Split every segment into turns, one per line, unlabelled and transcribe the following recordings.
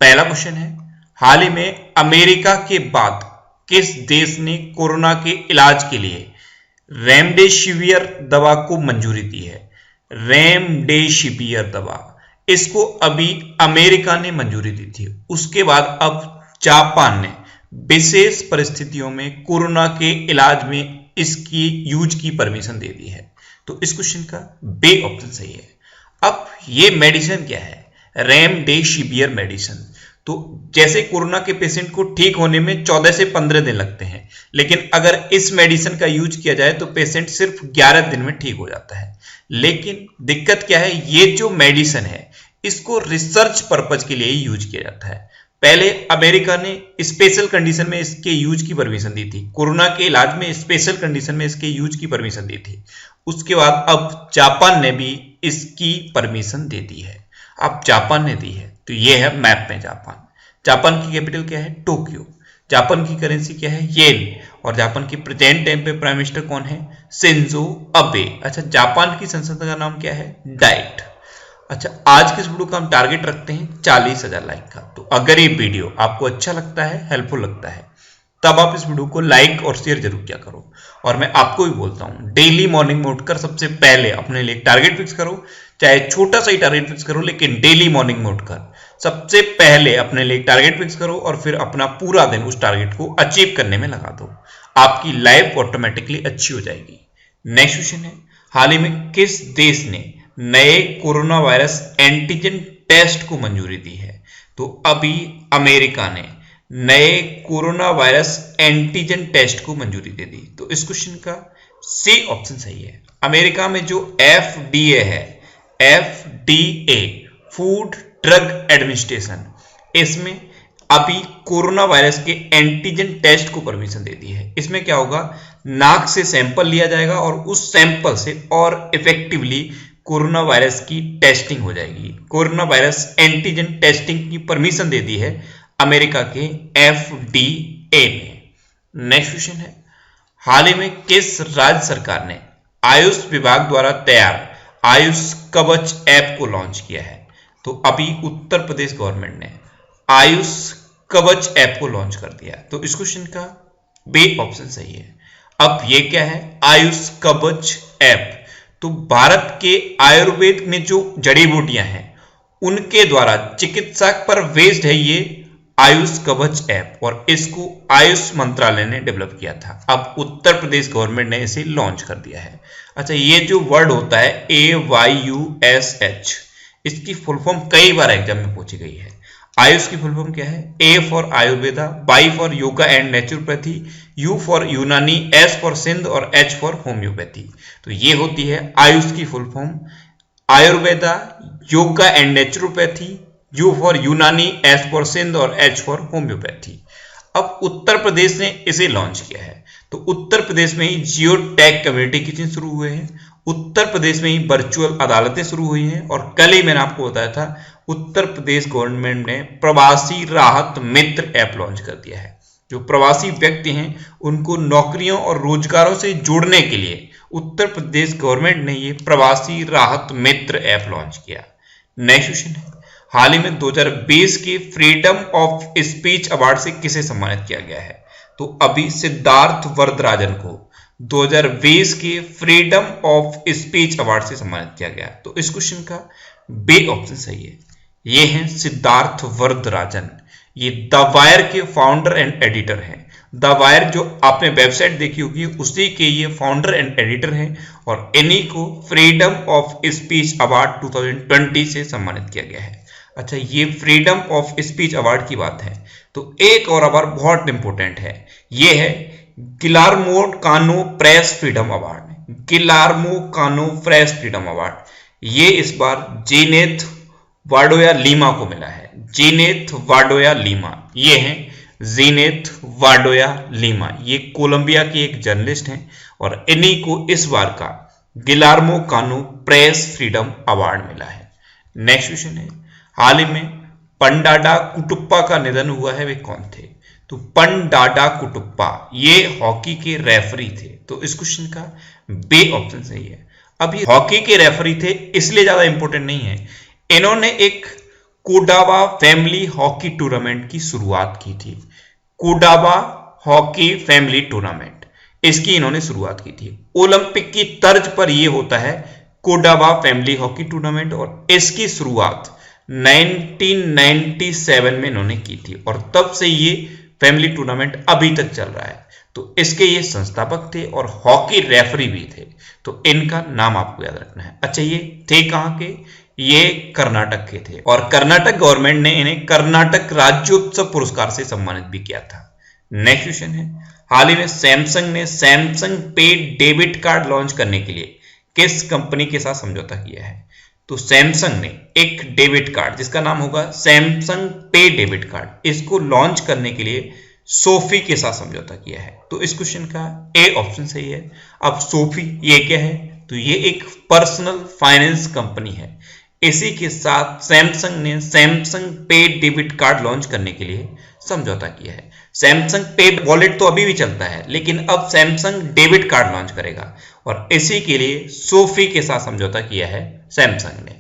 पहला क्वेश्चन है, हाल ही में अमेरिका के बाद किस देश ने कोरोना के इलाज के लिए रेमडेसिवियर दवा को मंजूरी दी है? रेमडेसिवियर दवा, इसको अभी अमेरिका ने मंजूरी दी थी। उसके बाद अब जापान ने विशेष परिस्थितियों में कोरोना के इलाज में इसकी यूज की परमिशन दे दी है। तो इस क्वेश्चन का बी ऑप्शन सही है। अब ये मेडिसिन क्या है? Remdesivir medicine. तो जैसे कोरोना के पेशेंट को ठीक होने में 14 से 15 दिन लगते हैं, लेकिन अगर इस मेडिसिन का यूज किया जाए तो पेशेंट सिर्फ 11 दिन में ठीक हो जाता है। लेकिन दिक्कत क्या है, ये जो मेडिसिन है इसको रिसर्च पर्पज के लिए यूज किया जाता है। पहले अमेरिका ने स्पेशल कंडीशन में इसके यूज की परमिशन दी थी, कोरोना के इलाज में स्पेशल कंडीशन में इसके यूज की परमिशन दी थी। उसके बाद अब जापान ने भी इसकी परमिशन दे दी है। अब जापान ने दी है तो ये है मैप में जापान। जापान की कैपिटल क्या है? टोक्यो। जापान की करेंसी क्या है? येन। और जापान की प्रेजेंट टाइम पे प्राइम मिनिस्टर कौन है? Shinzo Abe. अच्छा, जापान की संसद का नाम क्या है? डाइट। अच्छा, आज के इस वीडियो का हम टारगेट रखते हैं 40,000 लाइक का। तो अगर ये वीडियो आपको अच्छा लगता है, हेल्पफुल लगता है, तब आप इस वीडियो को लाइक और शेयर जरूर किया करो। और मैं आपको भी बोलता हूं, डेली मॉर्निंग में उठकर सबसे पहले अपने लिए टारगेट फिक्स करो, चाहे छोटा सा ही टारगेट फिक्स करो, लेकिन डेली मॉर्निंग में उठकर सबसे पहले अपने लिए टारगेट फिक्स करो और फिर अपना पूरा दिन उस टारगेट को अचीव करने में लगा दो। आपकी लाइफ ऑटोमेटिकली अच्छी हो जाएगी। नेक्स्ट क्वेश्चन है, हाल ही में किस देश ने नए कोरोना वायरस एंटीजन टेस्ट को मंजूरी दी है? तो अभी अमेरिका ने नए कोरोना वायरस एंटीजन टेस्ट को मंजूरी दे दी। तो इस क्वेश्चन का सी ऑप्शन सही है। अमेरिका में जो FDA है, FDA फूड ड्रग एडमिनिस्ट्रेशन, इसमें अभी कोरोना वायरस के एंटीजन टेस्ट को परमिशन दे दी है। इसमें क्या होगा, नाक से सैंपल लिया जाएगा और उस सैंपल से और इफेक्टिवली कोरोना वायरस की टेस्टिंग हो जाएगी। कोरोना वायरस एंटीजन टेस्टिंग की परमिशन दे दी है अमेरिका के FDA ने। नेक्स्ट क्वेश्चन है, हाल ही में किस राज्य सरकार ने आयुष विभाग द्वारा तैयार आयुष कवच ऐप को लॉन्च किया है? तो अभी उत्तर प्रदेश गवर्नमेंट ने आयुष कवच ऐप को लॉन्च कर दिया। तो इस क्वेश्चन का बी ऑप्शन सही है। अब ये क्या है? आयुष कवच ऐप। तो भारत के आयुर्वेद में जो जड़ी बूटियां हैं उनके द्वारा चिकित्सा पर बेस्ड है ये आयुष कवच ऐप, और इसको आयुष मंत्रालय ने डेवलप किया था। अब उत्तर प्रदेश गवर्नमेंट ने इसे लॉन्च कर दिया है। अच्छा, ये जो वर्ड होता है AYUSH, इसकी फुल फॉर्म कई बार एग्जाम में पूछी गई है। आयुष की फुल फॉर्म क्या है? A for Ayurveda, Y for yoga and naturopathy, U for यूनानी, S फॉर सिंध और H फॉर होम्योपैथी। तो ये होती है आयुष की full form. Ayurveda, yoga and naturopathy, U for यूनानी, S फॉर सिंध और H फॉर होम्योपैथी। अब उत्तर प्रदेश ने इसे लॉन्च किया है। तो उत्तर प्रदेश में ही जियो टैग कम्युनिटी किचन शुरू हुए हैं, उत्तर प्रदेश में ही वर्चुअल अदालतें शुरू हुई हैं, और कल ही मैंने आपको बताया था उत्तर प्रदेश गवर्नमेंट ने प्रवासी राहत मित्र ऐप लॉन्च कर दिया है। जो प्रवासी व्यक्ति हैं उनको नौकरियों और रोजगारों से जोड़ने के लिए उत्तर प्रदेश गवर्नमेंट ने ये प्रवासी राहत मित्र ऐप लॉन्च किया। नेक्स्ट क्वेश्चन है, हाल ही में 2020 के फ्रीडम ऑफ स्पीच अवार्ड से किसे सम्मानित किया गया है? तो अभी सिद्धार्थ वरदराजन को 2020 के फ्रीडम ऑफ स्पीच अवार्ड से सम्मानित किया गया। तो इस क्वेश्चन का बी ऑप्शन सही है। ये हैं सिद्धार्थ वरदराजन। ये द वायर के फाउंडर एंड एडिटर हैं। द वायर जो आपने वेबसाइट देखी होगी उसी के ये फाउंडर एंड एडिटर हैं, और इन्हीं को फ्रीडम ऑफ स्पीच अवार्ड 2020 से सम्मानित किया गया है। अच्छा, ये फ्रीडम ऑफ स्पीच अवार्ड की बात है तो एक और अवार्ड बहुत इंपॉर्टेंट है, ये है गिलार्मो कानो प्रेस फ्रीडम अवार्ड। गिलार्मो कानो प्रेस फ्रीडम अवार्ड ये इस बार जेनेथ वाडोया लीमा को मिला है। जेनेथ वाडोया लीमा, ये हैं जेनेथ वाडोया लीमा। ये कोलंबिया के एक जर्नलिस्ट हैं और इन्हीं को इस बार का गिलार्मो कानो प्रेस फ्रीडम अवार्ड मिला है। नेक्स्ट क्वेश्चन है, हाल ही में पंडाडा कुटुप्पा का निधन हुआ है, वे कौन थे? तो पंडाडा कुटुप्पा ये हॉकी के रेफरी थे। तो इस क्वेश्चन का बी ऑप्शन सही है। अब ये हॉकी के रेफरी थे इसलिए ज्यादा इंपॉर्टेंट नहीं है, इन्होंने एक कोडावा फैमिली हॉकी टूर्नामेंट की शुरुआत की थी। कोडावा हॉकी फैमिली टूर्नामेंट, इसकी इन्होंने शुरुआत की थी। ओलंपिक की तर्ज पर यह होता है कोडावा फैमिली हॉकी टूर्नामेंट, और इसकी शुरुआत 1997 में इन्होंने की थी, और तब से ये फैमिली टूर्नामेंट अभी तक चल रहा है। तो इसके ये संस्थापक थे और हॉकी रेफरी भी थे, तो इनका नाम आपको याद रखना है। अच्छा, ये थे कहाँ के? ये कर्नाटक के थे, और कर्नाटक गवर्नमेंट ने इन्हें कर्नाटक राज्योत्सव पुरस्कार से सम्मानित भी किया था। नेक्स्ट क्वेश्चन है, हाल ही में सैमसंग ने सैमसंग पे डेबिट कार्ड लॉन्च करने के लिए किस कंपनी के साथ समझौता किया है? तो सैमसंग ने एक डेबिट कार्ड जिसका नाम होगा सैमसंग पे डेबिट कार्ड, इसको लॉन्च करने के लिए सोफी के साथ समझौता किया है। तो इस क्वेश्चन का ए ऑप्शन सही है। अब सोफी ये क्या है? तो ये एक पर्सनल फाइनेंस कंपनी है। इसी के साथ सैमसंग ने सैमसंग पे डेबिट कार्ड लॉन्च करने के लिए समझौता किया है। सैमसंग पे वॉलेट तो अभी भी चलता है, लेकिन अब सैमसंग डेबिट कार्ड लॉन्च करेगा, और इसी के लिए सोफी के साथ समझौता किया है सैमसंग ने।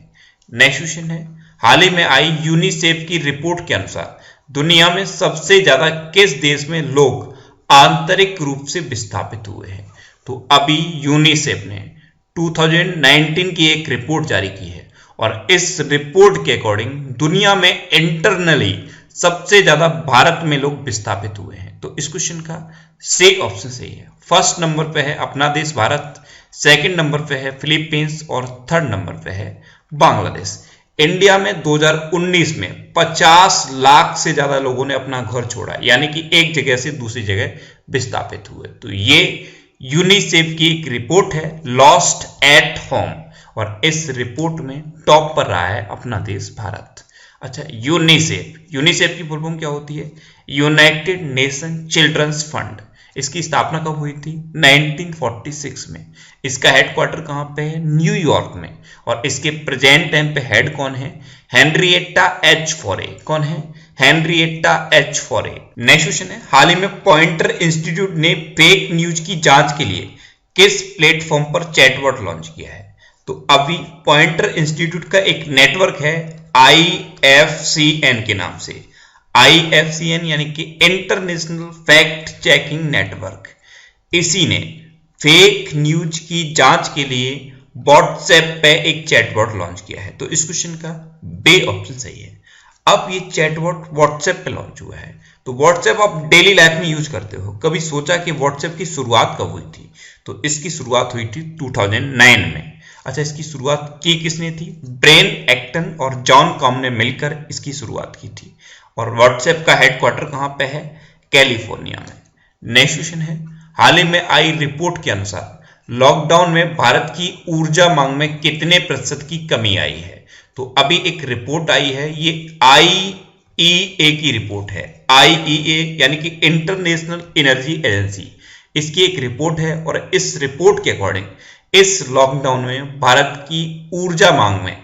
नेक्स्ट क्वेश्चन है, हाल ही में आई यूनिसेफ की रिपोर्ट के अनुसार दुनिया में सबसे ज्यादा किस देश में लोग आंतरिक रूप से विस्थापित हुए हैं? तो अभी यूनिसेफ ने 2019 की एक रिपोर्ट जारी की है, और इस रिपोर्ट के अकॉर्डिंग दुनिया में इंटरनली सबसे ज्यादा भारत में लोग विस्थापित हुए हैं। तो इस क्वेश्चन का सी ऑप्शन सही है। फर्स्ट नंबर पे है अपना देश भारत, सेकंड नंबर पे है फिलीपींस, और थर्ड नंबर पे है बांग्लादेश। इंडिया में 2019 में 50 लाख से ज्यादा लोगों ने अपना घर छोड़ा, यानी कि एक जगह से दूसरी जगह विस्थापित हुए। तो ये यूनिसेफ की एक रिपोर्ट है, लॉस्ट एट होम, और इस रिपोर्ट में टॉप पर रहा है अपना देश भारत। अच्छा, यूनिसेफ की फुल फॉर्म क्या होती है? United Nation Children's Fund. इसकी स्थापना कब हुई थी? 1946 में। इसका हेडक्वार्टर कहां पे है? न्यूयॉर्क में। और इसके प्रेजेंट टाइम पे हेड कौन है? हेनरिएटा एच फोरे। कौन है? हेनरिएटा एच फोरे। नेक्स्ट क्वेश्चन है, हाल ही में पॉइंटर इंस्टीट्यूट ने फेक न्यूज की जांच के लिए किस प्लेटफॉर्म पर चैटबॉट लॉन्च किया है? तो अभी पॉइंटर इंस्टीट्यूट का एक नेटवर्क है IFCN के नाम से। IFCN यानी कि इंटरनेशनल फैक्ट चेकिंग नेटवर्क। इसी ने फेक न्यूज की जांच के लिए व्हाट्सएप पे एक चैटबॉट लॉन्च किया है। तो इस क्वेश्चन का बी ऑप्शन सही है। अब ये चैटबॉट व्हाट्सएप पे लॉन्च हुआ है, तो व्हाट्सएप आप डेली लाइफ में यूज करते हो। कभी सोचा कि व्हाट्सएप की शुरुआत कब हुई थी? तो इसकी शुरुआत हुई थी 2009 में। अच्छा, इसकी शुरुआत की किसने थी? ब्रेन एक्टन और जॉन कॉम ने मिलकर इसकी शुरुआत की थी। और व्हाट्सएप का हेडक्वार्टर कहां पे है? कैलिफोर्निया में। नेक्स्ट क्वेश्चन है, हाल ही में आई रिपोर्ट के अनुसार लॉकडाउन में भारत की ऊर्जा मांग में कितने प्रतिशत की कमी आई है? तो अभी एक रिपोर्ट आई है, ये IEA की रिपोर्ट है। IEA यानी कि इंटरनेशनल एनर्जी एजेंसी, इसकी एक रिपोर्ट है, और इस रिपोर्ट के अकॉर्डिंग इस लॉकडाउन में भारत की ऊर्जा मांग में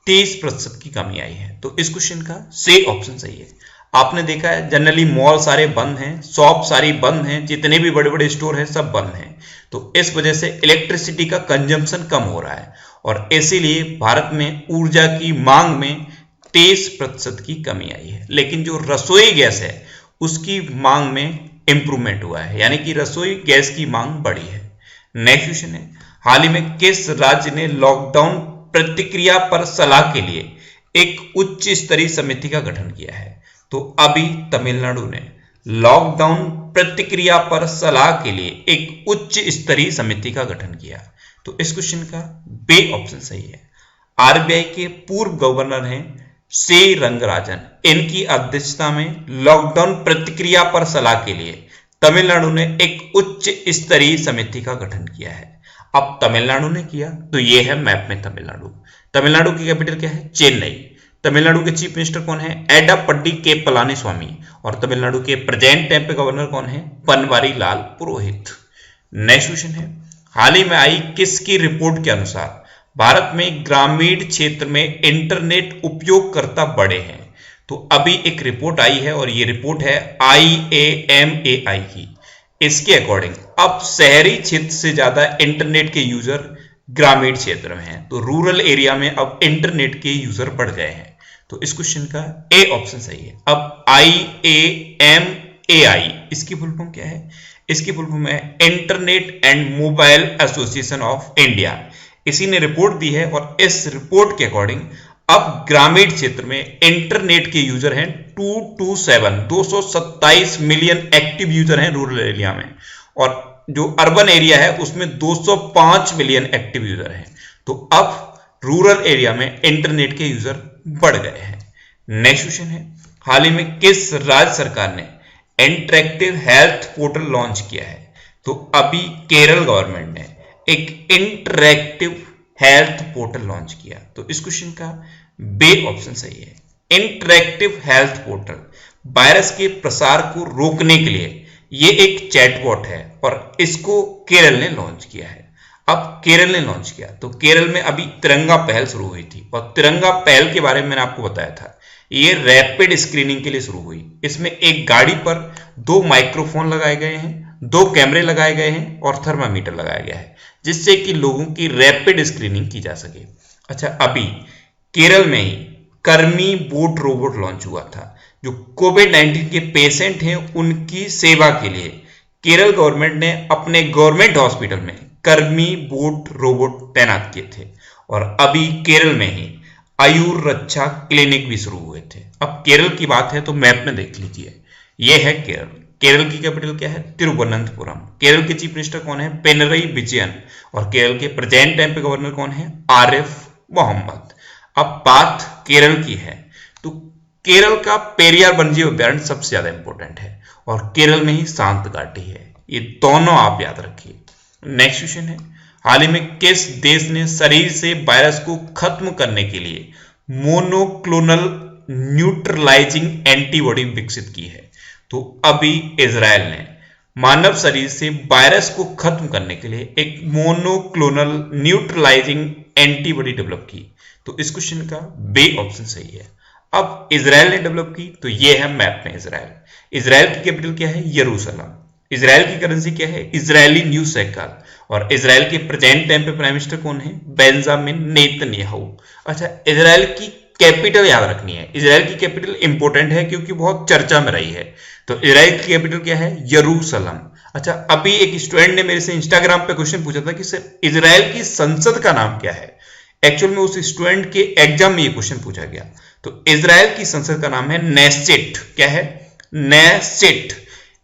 30% की कमी आई है। तो इस क्वेश्चन का सी ऑप्शन सही है। आपने देखा है जनरली मॉल सारे बंद हैं, शॉप सारी बंद हैं, जितने भी बड़े बड़े स्टोर हैं सब बंद हैं, तो इस वजह से इलेक्ट्रिसिटी का कंजम्पशन कम हो रहा है, और इसीलिए भारत में ऊर्जा की मांग में 30% की कमी आई है। लेकिन जो रसोई गैस है उसकी मांग में इंप्रूवमेंट हुआ है, यानी कि रसोई गैस की मांग बढ़ी है। नेक्स्ट क्वेश्चन है, हाल ही में किस राज्य ने लॉकडाउन प्रतिक्रिया पर सलाह के लिए एक उच्च स्तरीय समिति का गठन किया है? तो अभी तमिलनाडु ने लॉकडाउन प्रतिक्रिया पर सलाह के लिए एक उच्च स्तरीय समिति का गठन किया। तो इस क्वेश्चन का बी ऑप्शन सही है। RBI के पूर्व गवर्नर हैं सी रंगराजन, इनकी अध्यक्षता में लॉकडाउन प्रतिक्रिया पर सलाह के लिए तमिलनाडु ने एक उच्च स्तरीय समिति का गठन किया है। अब तमिलनाडु ने किया तो ये है मैप में तमिलनाडु। तमिलनाडु की कैपिटल क्या है? चेन्नई। तमिलनाडु के चीफ मिनिस्टर कौन है? एडापड्डी के पलानीस्वामी। और तमिलनाडु के प्रेजेंट टाइम पे गवर्नर कौन है? बनवारी लाल पुरोहित। नेक्स्ट क्वेश्चन है, हाल ही में आई किसकी रिपोर्ट के अनुसार भारत में ग्रामीण क्षेत्र में इंटरनेट उपयोगकर्ता बढ़े हैं? तो अभी एक रिपोर्ट आई है, और ये रिपोर्ट है IAMAI की। इसके अकॉर्डिंग अब शहरी क्षेत्र से ज्यादा इंटरनेट के यूजर ग्रामीण क्षेत्र में हैं, तो रूरल एरिया में अब इंटरनेट के यूजर बढ़ गए हैं। तो इस क्वेश्चन का ए ऑप्शन सही है। अब IAMAI इसकी फुल फॉर्म क्या है? इसकी फुल फॉर्म है internet and mobile association of India. इसी ने रिपोर्ट दी है और इस रिपोर्ट के अकॉर्डिंग अब ग्रामीण क्षेत्र में इंटरनेट के यूजर हैं 227 मिलियन एक्टिव यूजर हैं रूरल एरिया में, और जो अर्बन एरिया है उसमें 205 मिलियन एक्टिव यूजर हैं। तो अब रूरल एरिया में इंटरनेट के यूजर बढ़ गए हैं। नेक्स्ट क्वेश्चन है, हाल ही में किस राज्य सरकार ने इंटरेक्टिव हेल्थ पोर्टल लॉन्च किया है? तो अभी केरल गवर्नमेंट ने एक इंटरेक्टिव हेल्थ पोर्टल लॉन्च किया। तो इस क्वेश्चन का बी ऑप्शन सही है। इंटरेक्टिव हेल्थ पोर्टल वायरस के प्रसार को रोकने के लिए ये एक चैटबॉट है और इसको केरल ने लॉन्च किया है। अब केरल ने लॉन्च किया तो केरल में अभी तिरंगा पहल शुरू हुई थी, और तिरंगा पहल के बारे में मैंने आपको बताया था। ये रैपिड स्क्रीनिंग के लिए शुरू हुई। इसमें एक गाड़ी पर 2 माइक्रोफोन लगाए गए हैं, 2 कैमरे लगाए गए हैं और थर्मामीटर लगाया गया है, जिससे कि लोगों की रैपिड स्क्रीनिंग की जा सके। अच्छा, अभी केरल में ही कर्मी बोट रोबोट लॉन्च हुआ था, जो कोविड-19 के पेशेंट हैं उनकी सेवा के लिए केरल गवर्नमेंट ने अपने गवर्नमेंट हॉस्पिटल में कर्मी बोट रोबोट तैनात किए थे। और अभी केरल में ही आयुर रक्षा क्लिनिक भी शुरू हुए थे। अब केरल की बात है तो मैप में देख लीजिए, यह है केरल। केरल की कैपिटल क्या है? तिरुवनंतपुरम। केरल के चीफ मिनिस्टर कौन है? पिनरई विजयन। और केरल के प्रेजेंट टाइम पे गवर्नर कौन है? आरिफ मोहम्मद। अब बात केरल की है तो केरल का पेरियार वन्यजीव अभ्यारण्य सबसे ज्यादा इंपॉर्टेंट है, और केरल में ही शांत घाटी है। ये दोनों आप याद रखिए। नेक्स्ट क्वेश्चन है, हाल ही में किस देश ने शरीर से वायरस को खत्म करने के लिए मोनोक्लोनल न्यूट्रलाइजिंग एंटीबॉडी विकसित की है? तो अभी इजराइल ने मानव शरीर से वायरस को खत्म करने के लिए एक मोनोक्लोनल न्यूट्रलाइजिंग एंटीबॉडी डेवलप की। तो इस क्वेश्चन का बी ऑप्शन सही है। अब इजराइल ने डेवलप की तो ये है मैप में इजराइल। इजराइल की कैपिटल क्या है? यरूशलेम। इजराइल की करेंसी क्या है? Israeli new shackle. और इजराइल के प्रेजेंट टाइम पे प्राइम मिनिस्टर कौन है? Benjamin Netanyahu. अच्छा, इजराइल की कैपिटल याद रखनी है। इजराइल की कैपिटल इंपॉर्टेंट है क्योंकि बहुत चर्चा में रही है। तो इजराइल की कैपिटल क्या है? यरूशलेम। अच्छा, अभी एक स्टूडेंट ने मेरे से इंस्टाग्राम पे क्वेश्चन पूछा था कि सर इजराइल की संसद का नाम क्या है? एक्चुअल में उस स्टूडेंट के एग्जाम में ये क्वेश्चन पूछा गया। तो इजराइल की संसद का नाम है नेसेट। क्या है? नेसेट।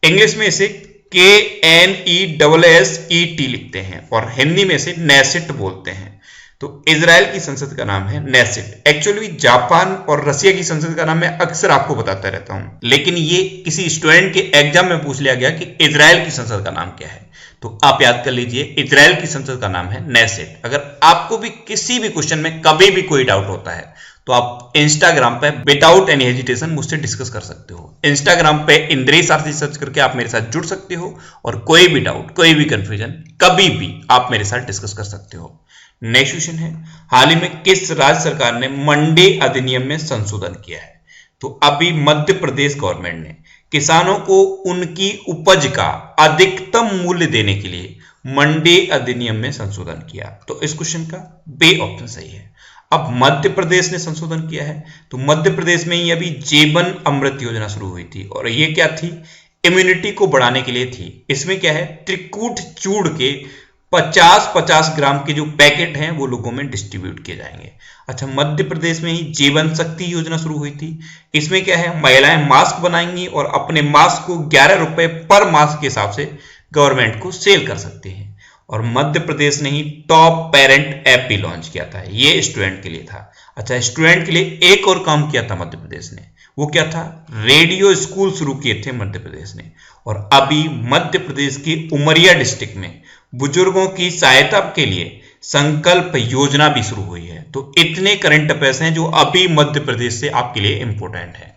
इंग्लिश में इसे KNESSET लिखते हैं और हिंदी में इसे नेसेट बोलते हैं। तो इजराइल की संसद का नाम है नेसेट। एक्चुअली जापान और रसिया की संसद का नाम मैं अक्सर आपको बताता रहता हूं, लेकिन ये किसी स्टूडेंट के एग्जाम में पूछ लिया गया कि इजराइल की संसद का नाम क्या है। तो आप याद कर लीजिए, इजराइल की संसद का नाम है नेसेट। अगर आपको भी किसी भी क्वेश्चन में कभी भी कोई डाउट होता है तो आप इंस्टाग्राम पे विदाउट एनी हेजिटेशन मुझसे डिस्कस कर सकते हो। इंस्टाग्राम पे इंद्रेश आरती सर्च करके आप मेरे साथ जुड़ सकते हो और कोई भी डाउट, कोई भी कंफ्यूजन कभी भी आप मेरे साथ डिस्कस कर सकते हो। नेक्स्ट क्वेश्चन है, हाल ही में किस राज्य सरकार ने मंडी अधिनियम में संशोधन किया है? तो अभी मध्य प्रदेश गवर्नमेंट ने किसानों को उनकी उपज का अधिकतम मूल्य देने के लिए मंडी अधिनियम में संशोधन किया। तो इस क्वेश्चन का बी ऑप्शन सही है। अब मध्य प्रदेश ने संशोधन किया है तो मध्य प्रदेश में ही अभी जीवन अमृत योजना शुरू हुई थी, और ये क्या थी? इम्यूनिटी को बढ़ाने के लिए थी। इसमें क्या है? त्रिकूट चूड़ के 50-50 ग्राम के जो पैकेट हैं वो लोगों में डिस्ट्रीब्यूट किए जाएंगे। अच्छा, मध्य प्रदेश में ही जीवन शक्ति योजना शुरू हुई थी। इसमें क्या है? महिलाएं मास्क बनाएंगी और अपने मास्क को 11 रुपए पर मास्क के हिसाब से गवर्नमेंट को सेल कर सकते हैं। और मध्य प्रदेश ने ही टॉप पेरेंट ऐप भी लॉन्च किया था, ये स्टूडेंट के लिए था। अच्छा, स्टूडेंट के लिए एक और काम किया था मध्य प्रदेश ने, वो क्या था? रेडियो स्कूल शुरू किए थे मध्य प्रदेश ने। और अभी मध्य प्रदेश की उमरिया डिस्ट्रिक्ट में बुजुर्गों की सहायता के लिए संकल्प योजना भी शुरू हुई है। तो इतने करंट अफेयर्स हैं जो अभी मध्य प्रदेश से आपके लिए इंपॉर्टेंट है।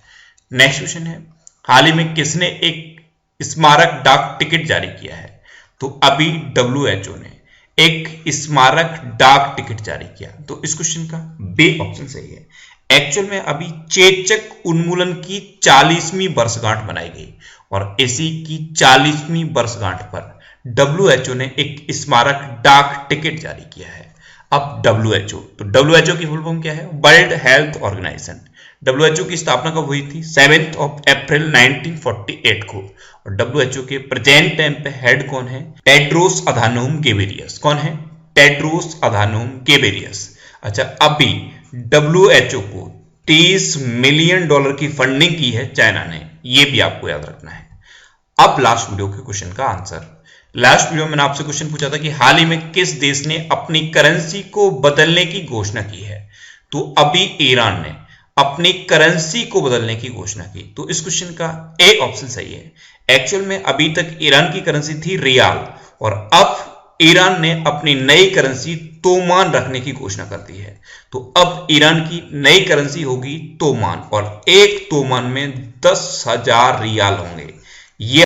नेक्स्ट क्वेश्चन है, हाल ही में किसने एक स्मारक डाक टिकट जारी किया है? तो अभी WHO ने एक स्मारक डाक टिकट जारी किया। तो इस क्वेश्चन का बी ऑप्शन सही है। एक्चुअल में अभी चेचक उन्मूलन की 40वीं वर्षगांठ मनाई गई, और इसी की 40वीं वर्षगांठ पर WHO ने एक स्मारक डाक टिकट जारी किया है। अब WHO, तो WHO की फुल फॉर्म क्या है? World health organisation. डब्ल्यूएचओ की स्थापना कब हुई थी? 7 अप्रैल 1948 को। और डब्ल्यूएचओ के प्रेजेंट टाइम पे हेड कौन है? Tedros Adhanom Ghebreyesus. कौन है? Tedros Adhanom Ghebreyesus. अच्छा, अभी डब्ल्यूएचओ को $30 मिलियन की फंडिंग की है चाइना ने, ये भी आपको याद रखना है। अब लास्ट वीडियो के क्वेश्चन का आंसर। लास्ट वीडियो में मैंने आपसे क्वेश्चन पूछा था कि हाल ही में किस देश ने अपनी करेंसी को बदलने की घोषणा की है? तो अभी ईरान ने अपनी करेंसी को बदलने की घोषणा की। तो इस क्वेश्चन का ए ऑप्शन सही है। एक्चुअल में अभी तक ईरान की करेंसी थी रियाल, और अब ईरान ने अपनी नई करेंसी तोमान रखने की घोषणा कर दी है। तो अब ईरान की नई करेंसी होगी तोमान, और एक तोमान में 10,000 रियाल होंगे। ये